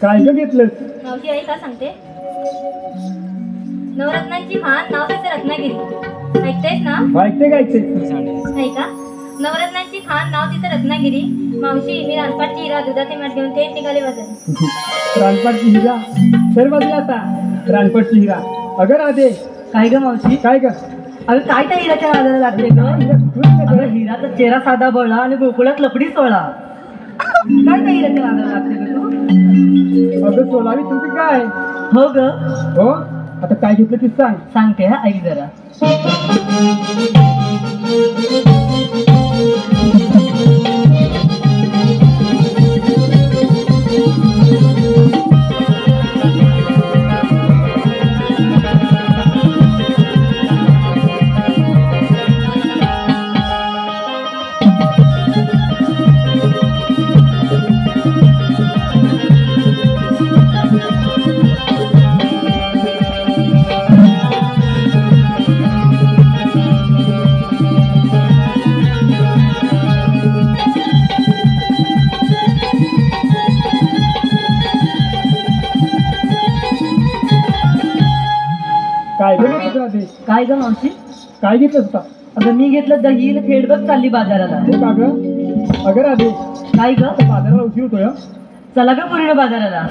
काय ग घेतलंस? मावशी आई का सांगते? नवरत्नांची मान नाव त्याचं रत्नागिरी. ऐकतेस ना? ऐकते ऐकते. नाही का? नवरत्नांची खान नाव तिचं रत्नागिरी. मावशी मी रानपाटची हिरा दुधाचे माठ घेऊन थेट निघाले बाजारी. रानपाटची हिरा सर बाजूला आता. रानपाटची हिरा. अगं राधे. काय ग मावशी? काय ग? अगं काय त्या हिराच्या नादाला लागते ग? अगं हिराचा चेहरा साधा बळा आणि गोकुळात लपडी सोळा. काय त्या हिराच्या नादाला लागते ग तू? अगं सोलावी तुमची काय? हो ग. हो आता काय घेतलं ती सांग. सांगते हा ऐक जरा. काय ग घेतलं राधे? काय ग मावशी? काय घेतलंस आता? अगं मी घेतलं दही आणि थेटबग चालली बाजाराला. हो का ग? अगं राधे काय ग? बाजाराला उशीर होतोय हं? चला ग पूर्ण बाजाराला.